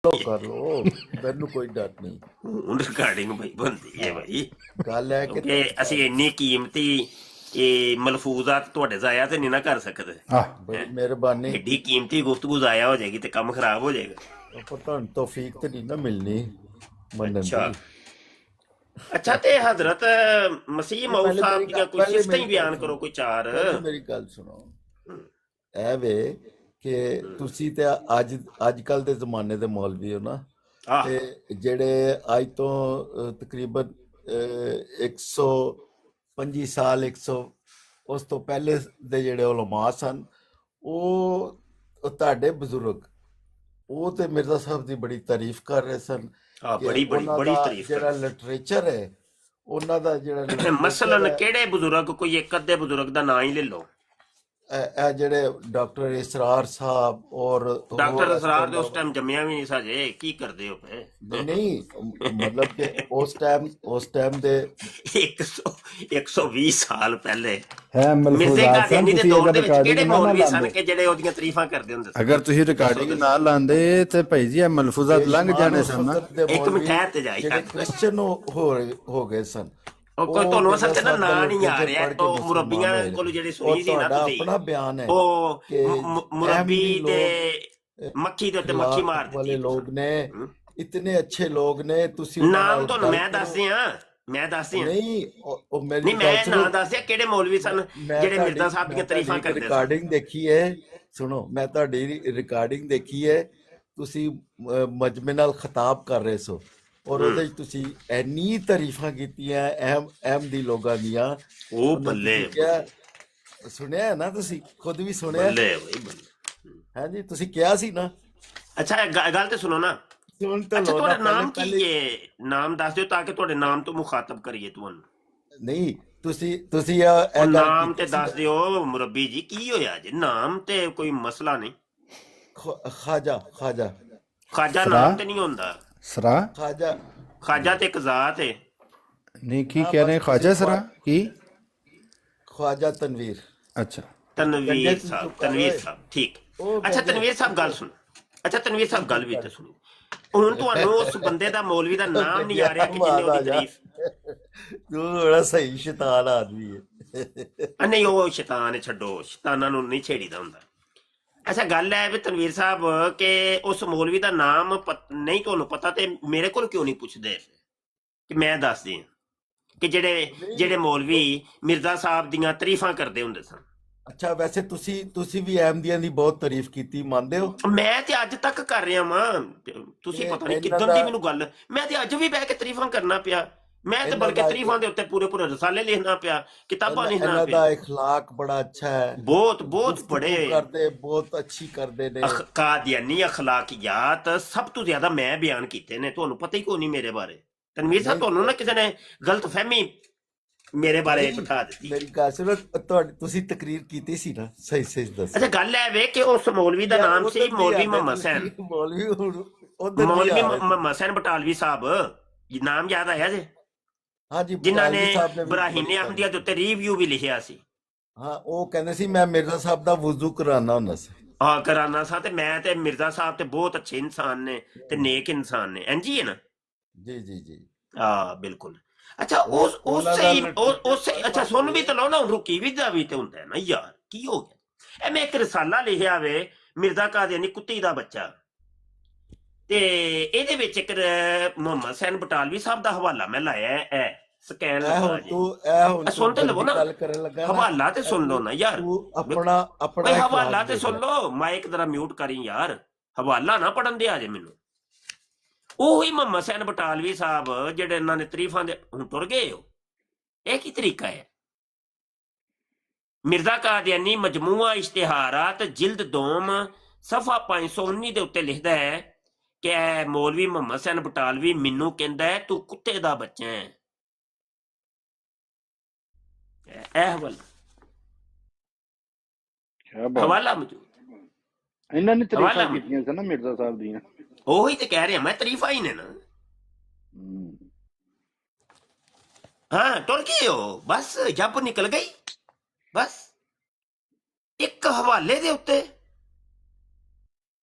ਲਓ ਕਰ ਲਓ, ਮੈਨੂੰ ਕੋਈ ਡਰ ਨਹੀਂ। ਹੁਣ ਰਿਕਾਰਡਿੰਗ ਬਈ ਬਣਦੀ ਹੈ ਬਈ, ਗੱਲ ਹੈ ਕਿ ਕਿਉਂਕਿ ਅਸੀਂ ਇੰਨੀ ਕੀਮਤੀ ਇਹ ਮਲਫੂਜ਼ਾਤ ਤੁਹਾਡੇ ਜ਼ਾਇਆ ਤੇ ਨਹੀਂ ਨਾ ਕਰ ਸਕਦੇ। ਬੜੀ ਮਿਹਰਬਾਨੀ। ਐਡੀ ਕੀਮਤੀ ਗੁਫ਼ਤਗੂ ਜ਼ਾਇਆ ਹੋ ਜਾਏਗੀ ਤੇ ਕੰਮ ਖਰਾਬ ਹੋ ਜਾਏਗਾ। ਪਰ ਤੁਹਾਨੂੰ ਤੌਫੀਕ ਤੇ ਨਹੀਂ ਨਾ ਮਿਲਣੀ ਮੰਨਣ ਅੱਛਾ ਦੀ। ਅੱਛਾ, ਤੇ ਹਜ਼ਰਤ ਮਸੀਹ ਮਊਦ ਪਹਿਲੇ ਸਾਹਿਬ ਮੇਰੀ ਦੀਆਂ ਕੋਈ ਪਹਿਲੇ ਸਿਫਤਾਂ ਹੀ ਮੇਰੀ ਗੱਲ ਬਿਆਨ ਕਰੋ, ਸੁਣੋ, ਕੋਈ ਚਾਰ। ਪਹਿਲੇ ਮੇਰੀ ਗੱਲ ਸੁਣੋ। ਇਹ ਵੇ ਕਿ ਤੁਸੀਂ ਤੇ ਅੱਜ ਕੱਲ ਦੇ ਜ਼ਮਾਨੇ ਦੇ ਮੌਲਵੀ ਹੋ ਨਾ, ਆਹ ਤੇ ਜਿਹੜੇ ਅੱਜ ਤੋਂ ਤਕਰੀਬਨ 125 ਸਾਲ 100 ਉਸ ਤੋਂ ਪਹਿਲੇ ਦੇ ਜਿਹੜੇ ਉਲਮਾ ਸਨ, ਉਹ ਤੁਹਾਡੇ ਬਜ਼ੁਰਗ, ਉਹ ਤੇ ਮਿਰਜ਼ਾ ਸਾਹਿਬ ਦੀ ਬੜੀ ਤਾਰੀਫ ਕਰ ਰਹੇ ਸਨ ਕਿ ਬੜੀ ਬੜੀ ਉਹਨਾਂ ਬੜੀ ਦਾ ਤਾਰੀਫ ਜਿਹੜਾ ਕਰਦੇ। ਲਿਟਰੇਚਰ ਹੈ, ਉਹਨਾਂ ਦਾ ਜਿਹੜਾ ਲਿਟਰੇਚਰ ਮਸਲਨ ਹੈ, ਕਿਹੜੇ ਬਜ਼ੁਰਗ, ਕੋਈ ਇੱਕ ਅੱਧੇ ਬਜ਼ੁਰਗ ਦਾ ਨਾਂ ਹੀ ਲੈ ਲਓ। ਇਹ ਜਿਹੜੇ ਡਾਕਟਰ ਇਸਰਾਰ ਸਾਹਿਬ ਔਰ ਡਾਕਟਰ ਹੋਰ ਇਸ ਤੋਂ ਅਸਰਾਰ ਦੇ ਉਸ ਇਲਾਵਾ ਟਾਈਮ ਜੰਮਿਆ ਵੀ ਨਹੀਂ ਸਾਜੇ, ਕੀ ਕਰਦੇ ਹੋ ਪਏ? ਨਹੀਂ, ਮਤਲਬ ਕਿ ਉਸ ਟਾਈਮ ਦੇ 100 120 ਸਾਲ ਪਹਿਲੇ ਹੈ ਮਿਰਜ਼ੇ ਮਲਫੂਜ਼ਾਤ ਸਨ। ਕਾਦੀਆਨੀ ਦੇ ਤੁਸੀਂ ਦੌਰ ਅਗਰ ਦੇ ਵਿੱਚ ਕਿਹੜੇ ਰਿਕਾਰਡਿੰਗ ਨਾ ਮੌਲਵੀ ਸਨ ਲਾਉਂਦੇ, ਕਿ ਜਿਹੜੇ ਉਹਦੀਆਂ ਤਾਰੀਫਾਂ ਕਰਦੇ ਹੁੰਦੇ ਸਨ? ਅਗਰ ਤੁਸੀਂ ਰਿਕਾਰਡਿੰਗ ਨਾ ਲਾਉਂਦੇ ਤੇ ਭਾਈ ਜੀ ਇਹ ਮਲਫੂਜ਼ਾਤ ਲੰਘ ਜਾਣੇ ਉਸ ਸਨ ਨਾ। ਵਕਤ ਦੇ ਇੱਕ ਮਿੰਟ ਮੌਲਵੀ ਠਹਿਰ ਤੇ ਜਾ ਜਿਹੜੇ ਯਾਰ। ਕ੍ਰਿਸਚਨ ਹੋ ਗਏ ਸਨ, ਉਹ ਕੋਈ ਤੁਹਾਨੂੰ ਮਿਰਜ਼ਾ ਅਸਲ ਚ ਨਾ ਸਾਹਿਬ ਦਾ ਨਾਂ ਨਹੀਂ ਆ ਲਿਟਰੇਚਰ ਰਿਹਾ, ਪੜ੍ਹ ਕੇ ਤੋਂ ਮੁਸਲਮਾਨ ਮੁਰੱਬੀਆਂ ਹੋਏ। ਕੋਲ ਜਿਹੜੀ ਉਹ ਸੁਣੀ ਸੀ ਨਾ ਤੁਹਾਡਾ ਤੁਸੀਂ, ਆਪਣਾ ਬਿਆਨ ਹੈ ਉਹ ਕਿ ਮੁਰੱਬੀ ਅਹਿਮਦੀ ਤੇ ਮੱਖੀ ਦੇ ਉੱਤੇ ਮੱਖੀ ਮਾਰ ਖਿਲਾਫਤ ਵਾਲੇ ਦਿੱਤੀ ਲੋਕ ਨੇ, ਹਮ? ਇਤਨੇ ਅੱਛੇ ਲੋਕ ਨੇ, ਤੁਸੀਂ ਉਹਨਾਂ ਨਾਮ ਨਾਲ ਤੁਹਾਨੂੰ ਗੱਲ ਮੈਂ ਕਰੋ। ਦੱਸਦੀ ਆ, ਮੈਂ ਦੱਸਦੀ ਆ। ਨਹੀਂ, ਉਹ ਮੇਰੀ ਨਹੀਂ, ਗੱਲ ਮੈਂ ਸੁਣੋ। ਨਾਂ ਦੱਸਦਿਆ ਕਿਹੜੇ ਮੌਲਵੀ ਸਨ ਜਿਹੜੇ ਮਿਰਜ਼ਾ ਸਾਹਿਬ ਦੀਆਂ ਤਾਰੀਫਾਂ ਕਰਦੇ ਸਨ। ਰਿਕਾਰਡਿੰਗ ਦੇਖੀ ਹੈ, ਸੁਣੋ, ਮੈਂ ਤੁਹਾਡੀ ਰਿਕਾਰਡਿੰਗ ਦੇਖੀ ਹੈ। ਤੁਸੀਂ ਮਜਮੇ ਨਾਲ ਖਿਤਾਬ ਕਰ ਰਹੇ ਸੋ ਔਰ ਉਹਦੇ ਵਿੱਚ ਤੁਸੀਂ ਇੰਨੀ ਤਾਰੀਫਾਂ ਕੀਤੀਆਂ ਅਹਿਮਦੀ ਲੋਕਾਂ ਦੀਆਂ। ਉਹ ਉਹਨੂੰ ਬੱਲੇ ਤੁਸੀਂ ਕਿਹਾ, ਸੁਣਿਆ ਹੈ ਨਾ, ਤੁਸੀਂ ਖੁਦ ਵੀ ਸੁਣਿਆ ਬੱਲੇ ਬਈ ਬੱਲੇ। ਹੈ ਜੀ, ਤੁਸੀਂ ਕਿਹਾ ਸੀ ਨਾ। ਅੱਛਾ, ਗੱਲ ਤੇ ਸੁਣੋ ਨਾ। ਸੁਣ ਤਾਂ ਅੱਛਾ, ਲਓ ਨਾ, ਤੁਹਾਡਾ ਨਾਮ ਪਹਿਲੇ ਕੀ ਹੈ? ਨਾਮ ਦੱਸ ਦਿਓ ਤਾਂ ਕਿ ਤੁਹਾਡੇ ਨਾਮ ਤੋਂ ਮੁਖਾਤਬ ਕਰੀਏ ਤੁਹਾਨੂੰ। ਨਹੀਂ, ਤੁਸੀਂ ਉਹ ਇਹ ਗੱਲ ਨਾਮ ਤੇ ਕੀਤੀ ਸੀ ਦੱਸ ਦਿਓ ਮੁਰੱਬੀ ਜੀ, ਕੀ ਹੋਇਆ ਜੀ? ਨਾਮ ਤੇ ਕੋਈ ਮਸਲਾ ਨਹੀਂ। ਖਾਜਾ ਖਾਜਾ ਸਰਾ ਨਾਮ ਤੇ ਨਹੀਂ ਹੁੰਦਾ। ਸਰਾ ਖਾਜਾ ਖਾਜਾ ਤੇ ਇੱਕ ਜ਼ਾਤ ਹੈ। ਨਹੀਂ, ਕੀ ਹਾਂ, ਕਹਿ ਬਸ ਰਹੇ? ਤੁਸੀਂ ਖਾਜਾ ਸਰਾ ਕੀ? ਖਵਾਜਾ ਤਨਵੀਰ। ਅੱਛਾ, ਤਨਵੀਰ ਤੂੰ ਸਾਹਿਬ, ਚੁੱਪ ਕਰ ਤਨਵੀਰ ਓਏ। ਸਾਹਿਬ, ਠੀਕ। ਉਹ ਅੱਛਾ ਕਹਿੰਦੇ ਤਨਵੀਰ ਸਾਹਿਬ, ਗੱਲ ਸੁਣੋ। ਅੱਛਾ ਤਨਵੀਰ ਸਾਹਿਬ, ਗੱਲ ਵੀ ਤੇ ਸੁਣੋ। ਹੁਣ ਤੁਹਾਨੂੰ ਉਸ ਬੰਦੇ ਦਾ, ਮੌਲਵੀ ਦਾ ਨਾਮ ਨਹੀਂ ਆ ਰਿਹਾ ਕਿ ਜਿੰਨੇ ਉਹਦੀ ਤਾਰੀਫ। ਤੂੰ ਬੜਾ ਸਹੀ ਸ਼ੈਤਾਨ ਆਦਮੀ ਹੈ। ਨਹੀਂ, ਉਹ ਸ਼ੈਤਾਨ ਹੈ, ਛੱਡੋ, ਸ਼ੈਤਾਨਾਂ ਨੂੰ ਨਹੀਂ ਛੇੜੀਦਾ ਹੁੰਦਾ। ਅੱਛਾ, ਗੱਲ ਹੈ ਵੀ ਤਨਵੀਰ ਸਾਹਿਬ ਕਿ ਉਸ ਮੌਲਵੀ ਦਾ ਨਾਮ ਨਹੀਂ ਤੁਹਾਨੂੰ ਪਤਾ, ਤੇ ਮੇਰੇ ਕੋਲ ਕਿਉਂ ਨਹੀਂ ਪੁੱਛਦੇ ਕਿ ਮੈਂ ਦੱਸਦੀ ਹਾਂ ਕਿ ਜਿਹੜੇ ਮੌਲਵੀ ਮਿਰਜ਼ਾ ਸਾਹਿਬ ਦੀਆਂ ਤਾਰੀਫਾਂ ਕਰਦੇ ਹੁੰਦੇ ਸਨ। ਅੱਛਾ, ਵੈਸੇ ਤੁਸੀਂ ਵੀ ਅਹਿਮਦੀਆਂ ਦੀ ਬਹੁਤ ਤਾਰੀਫ ਕੀਤੀ, ਮੰਨਦੇ ਹੋ? ਮੈਂ ਤੇ ਅੱਜ ਤੱਕ ਕਰ ਰਿਹਾ ਵਾਂ। ਤੁਸੀਂ ਪਤਾ ਨਹੀਂ ਇਹਨਾਂ ਕਿੱਦਣ ਦੀ ਦਾ ਮੈਨੂੰ ਗੱਲ, ਮੈਂ ਤੇ ਅੱਜ ਵੀ ਬਹਿ ਕੇ ਤਾਰੀਫਾਂ ਕਰਨਾ ਪਿਆ। ਮੈਂ ਤੇ ਇਹਨਾਂ ਬਲਕਿ ਦਾ ਤਾਰੀਫਾਂ ਦੇ ਉੱਤੇ ਪੂਰੇ ਰਸਾਲੇ ਲਿਖਣਾ ਪਿਆ, ਕਿਤਾਬਾਂ ਲਿਖਣਾ ਇਹਨਾਂ ਪਿਆ। ਦਾ اخلاق ਬੜਾ ਅੱਛਾ ਹੈ, ਬਹੁਤ ਗੁਫ਼ਤਗੂ ਬੜੇ ਕਰਦੇ, ਬਹੁਤ ਅੱਛੀ ਕਰਦੇ ਨੇ। ਕਾਦੀਆਨੀ ਅਖਲਾਕੀਆਤ ਸਭ ਤੋਂ ਜ਼ਿਆਦਾ ਮੈਂ ਬਿਆਨ ਕੀਤੇ ਨੇ, ਤੁਹਾਨੂੰ ਪਤਾ ਹੀ ਕੋਈ ਨਹੀਂ ਮੇਰੇ ਬਾਰੇ। ਤਨਵੀਰ ਸਾਹਿਬ, ਤੁਹਾਨੂੰ ਨਾ ਕਿਸੇ ਨੇ ਗਲਤ ਫਹਿਮੀ ਮੇਰੇ ਬਾਰੇ ਬਿਠਾ ਦਿੱਤੀ। ਮੇਰੀ ਗੱਲ ਸੁਣੋ, ਤੁਸੀਂ ਤਕਰੀਰ ਕੀਤੀ ਸੀ ਨਾ, ਸਹੀ ਦੱਸੋ। ਅੱਛਾ, ਗੱਲ ਹੈ ਵੇ ਕਿ ਉਸ ਮੌਲਵੀ ਦਾ ਨਾਮ ਸੀ ਮੌਲਵੀ ਮੁਹੰਮਦ ਹੁਸੈਨ। ਮੌਲਵੀ ਮੌਲਵੀ ਮੁਹੰਮਦ ਹੁਸੈਨ ਬਟਾਲਵੀ ਸਾਹਿਬ, ਨਾਮ ਯਾਦ ਆਇਆ ਜੇ? ਹਾਂਜੀ, ਜਿਨ੍ਹਾਂ ਨੇ ਬਟਾਲਵੀ ਸਾਹਿਬ ਨੇ ਵੀ ਬਰਾਹੀਮ ਬੜੀ ਅਹਿਮਦੀਆ ਦੇ ਉੱਤੇ ਰਿਵਿਊ ਵੀ ਲਿਖਿਆ ਸੀ। ਹਾਂ, ਉਹ ਕਹਿੰਦੇ ਸੀ ਮੈਂ ਮਿਰਜ਼ਾ ਸਾਹਿਬ ਦਾ ਵੁਜ਼ੂ ਕਰਾਉਣਾ ਹੁੰਦਾ ਸੀ। ਹਾਂ, ਕਰਾਨਾ ਸਾਂ, ਤੇ ਮੈਂ ਤੇ ਮਿਰਜ਼ਾ ਸਾਹਿਬ ਤੇ ਬਹੁਤ ਅੱਛੇ ਇਨਸਾਨ ਨੇ ਤੇ ਨੇਕ ਇਨਸਾਨ ਨੇ, ਇੰਜੀ ਹੈ ਨਾ? ਜੀ। ਹਾਂ, ਬਿਲਕੁਲ। ਅੱਛਾ, ਅੱਛਾ ਸੁਣ ਵੀ ਤਾਂ ਲਓ ਨਾ, ਰੁਕੀ ਵੀ ਦਾ ਵੀ ਤੇ ਹੁੰਦਾ ਹੈ ਨਾ ਯਾਰ, ਕੀ ਹੋ ਗਿਆ? ਇਹ ਮੈਂ ਇੱਕ ਰਸਾਲਾ ਲਿਖਿਆ ਵੇ, ਮਿਰਜ਼ਾ ਕਾਦੀਆਨੀ ਕੁੱਤੀ ਦਾ ਬੱਚਾ, ਤੇ ਇਹਦੇ ਵਿੱਚ ਇੱਕ ਮੁਹੰਮਦ ਹੁਸੈਨ ਬਟਾਲਵੀ ਸਾਹਿਬ ਦਾ ਹਵਾਲਾ ਮੈਂ ਲਾਇਆ ਹੈ, ਸਕੈਨ ਲਗਾ ਜੀ। ਸੁਣ ਤੇ ਲਵੋ ਨਾ, ਗੱਲ ਕਰਨ ਲੱਗਾ ਨਾ, ਹਵਾਲਾ ਤੇ ਸੁਣ ਲਓ ਨਾ ਯਾਰ। ਤੂੰ ਆਪਣਾ ਬਈ ਹਵਾਲਾ ਤੇ ਸੁਣ ਲਓ, ਮਾਈਕ ਜ਼ਰਾ ਮਿਊਟ ਕਰੀ ਯਾਰ, ਹਵਾਲਾ ਨਾ ਪੜਨ ਦੇ ਆ ਜੇ ਮੈਨੂੰ। ਉਹੀ ਮੁਹੰਮਦ ਹੁਸੈਨ ਬਟਾਲਵੀ ਸਾਹਿਬ ਜਿਹੜੇ ਇਹਨਾਂ ਨੇ ਤਾਰੀਫਾਂ ਦੇ, ਹੁਣ ਤੁਰ ਗਏ ਹੋ। ਇਹ ਕੀ ਤਰੀਕਾ ਹੈ? ਮਿਰਜ਼ਾ ਕਾਦੀਆਨੀ ਮਜਮੂਆ ਇਸ਼ਤਿਹਾਰਾਤ ਜਿਲਦ ਦੋਮ ਸਫਾ 519 ਦੇ ਉੱਤੇ ਲਿਖਦਾ ਹੈ ਕਿ ਮੌਲਵੀ ਮੁਹੰਮਦ ਹੁਸੈਨ ਬਟਾਲਵੀ ਮੈਨੂੰ ਕਹਿੰਦਾ ਹੈ ਤੂੰ ਕੁੱਤੇ ਦਾ ਬੱਚਾ ਹੈ। ਇਹ ਹਵਾਲਾ ਮੌਜੂਦ, ਇਹਨਾਂ ਨੇ ਤਾਰੀਫਾਂ ਕੀਤੀਆਂ ਸਨ ਨਾ ਮਿਰਜ਼ਾ ਸਾਹਿਬ ਦੀਆਂ। ਉਹੀ ਤੇ ਕਹਿ ਰਿਹਾ ਮੈਂ, ਤਾਰੀਫਾਂ ਹੀ ਨੇ ਨਾ। ਹਾਂ, ਤੁਰ ਗਏ ਹੋ, ਬਸ ਜੱਬ ਨਿਕਲ ਗਈ, ਬਸ ਇੱਕ ਹਵਾਲੇ ਦੇ ਉੱਤੇ।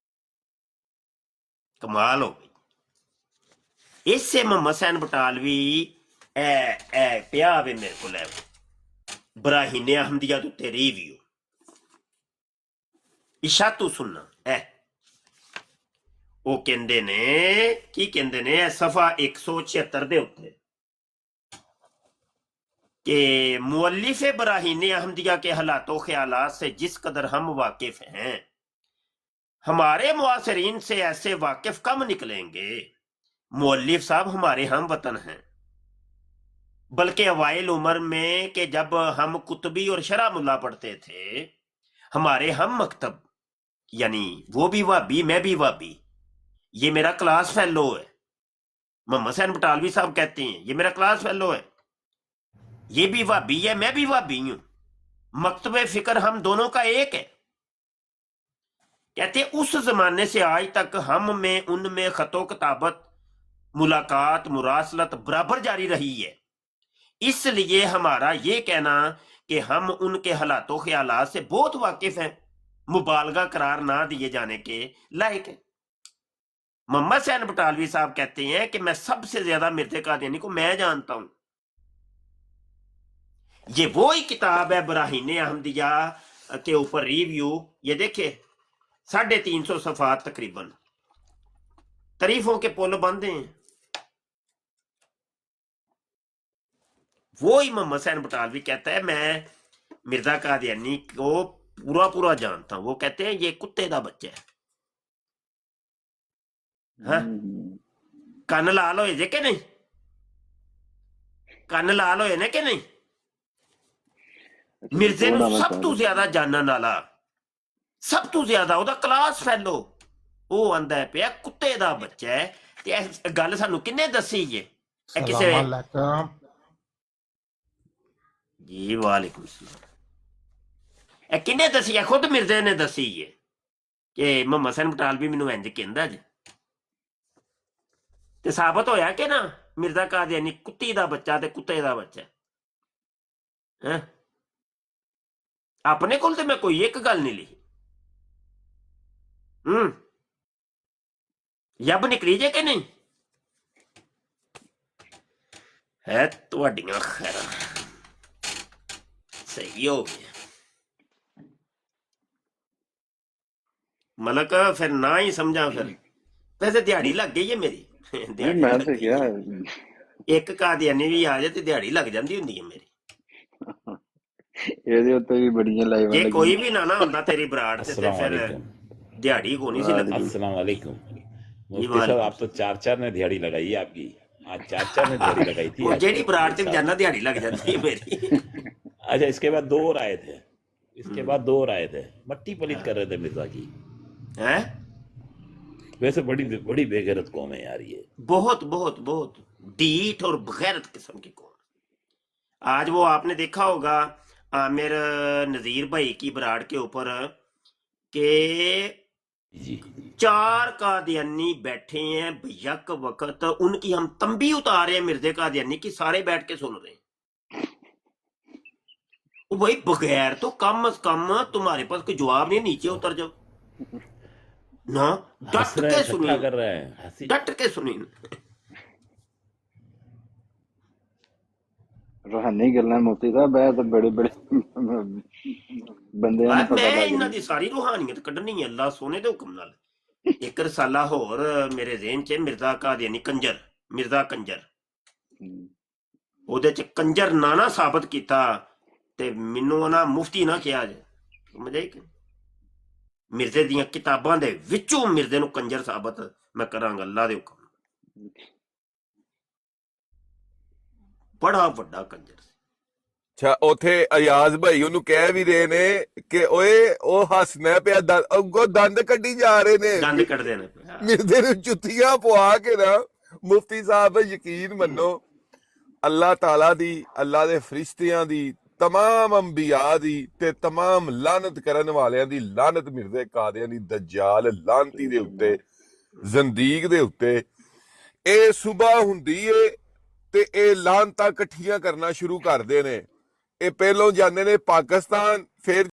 ਕਮਾਲ ਹੋ ਗਈ। ਇਸੇ ਮੁਹੰਮਦ ਹੁਸੈਨ ਬਟਾਲਵੀ ਐ ਪਿਆ ਵੇ ਮੇਰੇ ਕੋਲ ਬਰਾਹੀਨੇ ਅਹਮਦੀਆ ਦੇ ਉੱਤੇ ਰਿਵਿਊ ਇਸ਼ਾਤੂ ਸੁਣਨਾ ਐ ਉਹ ਕਹਿੰਦੇ ਨੇ ਕੀ ਕਹਿੰਦੇ ਨੇ ਸਫਾ 176 ਦੇ ਉੱਤੇ कि मुअल्लिफ बराहीन अहमदिया के हालातों ख्यालात से जिस कदर हम वाकिफ हैं हमारे मुआसरीन से ऐसे वाकिफ कम निकलेंगे। मुअल्लिफ साहब हमारे हम वतन हैं, बल्कि अवाइल उम्र में कि जब हम कुतुबी और शरा मुल्ला पढ़ते थे हमारे हम मकतब यानी वो भी वाबी मैं भी वाबी, ये मेरा क्लास फेलो है। मोहम्मद हुसैन बटालवी साहब कहते हैं ये मेरा क्लास फेलो है, ये भी वाबी है मैं भी वाबी हूं, मकतबे फिक्र हम दोनों का एक है। कहते उस जमाने से आज तक हम में उनमें खतो किताबत मुलाकात मुरासलत बराबर जारी रही है। इसलिए हमारा ये कहना कि हम उनके हालातों ख्यालात से बहुत वाकिफ हैं मुबालगा करार ना दिए जाने के लायक है। मोहम्मद हुसैन बटालवी साहब कहते हैं कि मैं सबसे ज्यादा मिर्ज़ा कादियानी को मैं जानता हूं। ये वो ही किताब है बराहीन अहमदिया के ऊपर रिव्यू, ये देखे 350 सफात तकरीबन, तारीफों के पुल बंधे हैं। वो ही मोहम्मद हुसैन बटालवी कहता है मैं मिर्जा कादियानी को पूरा पूरा जानता हूं। वो कहते हैं ये कुत्ते का बच्चा है। हाँ कन लाल होए जे के नहीं, कन लाल होए ने के नहीं। मिर्जे ਨੂੰ ਸਭ ਤੋਂ ਜ਼ਿਆਦਾ ਜਾਣਨ ਵਾਲਾ, ਸਭ ਤੋਂ ਜ਼ਿਆਦਾ ਉਹਦਾ ਕਲਾਸ ਫੈਲੋ, ਉਹ ਆਂਦਾ ਪਿਆ ਕੁੱਤੇ ਦਾ ਬੱਚਾ ਹੈ। ਤੇ ਇਹ ਗੱਲ ਸਾਨੂੰ ਕਿੰਨੇ ਦੱਸੀ ਜੇ? ਇਹ ਕਿਸੇ ਜੀ ਵਾਲੇਕੁਮ ਸਲਾਮ, ਇਹ ਕਿੰਨੇ ਦੱਸੀ ਹੈ? ਖੁਦ ਮਿਰਜ਼ੇ ਨੇ ਦੱਸੀ ਹੈ ਕਿ ਮੁਹੰਮਦ ਹੁਸੈਨ ਬਟਾਲਵੀ ਮੈਨੂੰ ਇੰਜ ਕਹਿੰਦਾ ਜੀ। ਤੇ ਸਾਬਤ ਹੋਇਆ ਕਿ ਨਾ ਮਿਰਜ਼ਾ ਕਾਦੀਆਨੀ ਕੁੱਤੀ ਦਾ ਬੱਚਾ ਤੇ ਕੁੱਤੇ ਦਾ ਬੱਚਾ ਹੈ। अपने को मैं कोई एक गल नहीं लिखी, यब निकली जे कि नहीं है तुहाडियां खैर सही हो गया। मलक फिर ना ही समझा, फिर वैसे दिहाड़ी लग गई है मेरी। मैं तो क्या एक कादियानी भी आ जाए तो दिहाड़ी लग जाती हुंदी है मेरी। ਇਹਦੇ ਉੱਤੇ ਵੀ ਬੜੀਆਂ ਲਾਈਵਾਂ ਜੇ ਲੱਗੀਆਂ। ਕੋਈ ਵੀ ਨਾ ਹੁੰਦਾ ਤੇਰੀ ਬਰਾੜ ਤੇ ਫਿਰ दिहाड़ी को नहीं सी लगती। अस्सलाम वालेकुम मुफ्ती साहब, आप तो चार ने दिहाड़ी लगाई है आपकी, आज चार ने दिहाड़ी लगाई थी। जेडी बराड़ से जाना दिहाड़ी लग जाती है मेरी। अच्छा, इसके बाद दो और आए थे, मट्टी पलित कर रहे थे मिर्जा की। हैं वैसे बड़ी बेगैरत कौम है यार ये, बहुत बहुत बहुत डीठ और बगैरत किस्म की कौम। आज वो आपने देखा होगा आमिर नजीर भाई की बराड़ के ऊपर के जी 4 कादियानी बैठे हैं बेशक वक्त, उनकी हम तंबी उतार रहे हैं मिर्जे कादियानी की, सारे बैठ के सुन रहे हैं। वो भाई बगैर तो कम से कम तुम्हारे पास कोई जवाब नहीं, नीचे उतर जाओ ना, डट के सुनिए, कर रहे हैं, डट के सुनिए। रूहानी गल्लां मुफ्ती साहब ਇਹ ਤਾਂ बड़े बड़े ਬੰਦਿਆਂ ਨੂੰ ਪਤਾ मैं ਲੱਗ इन्हां दी सारी रूहानियत कड्ढनी है अल्लाह सोने दे हुक्म नाल। एक रसाला होर मेरे ज़हन च मिर्जा कादियानी कंजर, मिर्जा कंजर, ਉਹਦੇ ਚ ਕੰਜਰ ਨਾ ਸਾਬਤ ਕੀਤਾ ਤੇ ਮੈਨੂੰ ਨਾ ਮੁਫਤੀ ਨਾ ਕਿਹਾ ਜੇ, ਸਮਝ ਆਈ ਕਿ ਮਿਰਜ਼ੇ ਦੀਆਂ ਕਿਤਾਬਾਂ ਦੇ ਵਿੱਚੋਂ ਮਿਰਜ਼ੇ ਨੂੰ ਕੰਜਰ ਸਾਬਤ ਮੈਂ ਕਰਾਂਗਾ ਅੱਲਾਹ ਦੇ ਹੁਕਮ। ਬੜਾ ਵੱਡਾ ਕੰਜਰ ਸੀ। ਅੱਛਾ, ਉਥੇ ਅਯਾਜ਼ ਭਾਈ ਉਹਨੂੰ ਕਹਿ ਵੀ ਰਹੇ ਨੇ ਕਿ ਓਏ ਉਹ ਹੱਸਣਾ ਪਿਆ, ਅੱਗੋਂ ਦੰਦ ਕੱਢੀ ਜਾ ਰਹੇ ਨੇ, ਦੰਦ ਕੱਢਦੇ ਨੇ। ਮਿਰਜ਼ੇ ਨੂੰ ਜੁੱਤੀਆਂ ਪਵਾ ਕੇ ਨਾ। ਮੁਫਤੀ ਸਾਹਿਬ ਯਕੀਨ ਮੰਨੋ, ਅੱਲਾਹ ਤਾਲਾ ਦੀ, ਅੱਲਾਹ ਦੇ ਫਰਿਸ਼ਤਿਆਂ ਦੀ, तमाम अंबिया दी ते तमाम लानत करन वालियां दी लानत मिर्जे कादियानी दज्जाल लानती दे उत्ते, जंदीक दे उत्ते। ए सुबह हुंदी ए ते ए लानतां इकट्ठियां करना शुरू करदे ने। ए पहलों जांदे ने पाकिस्तान, फिर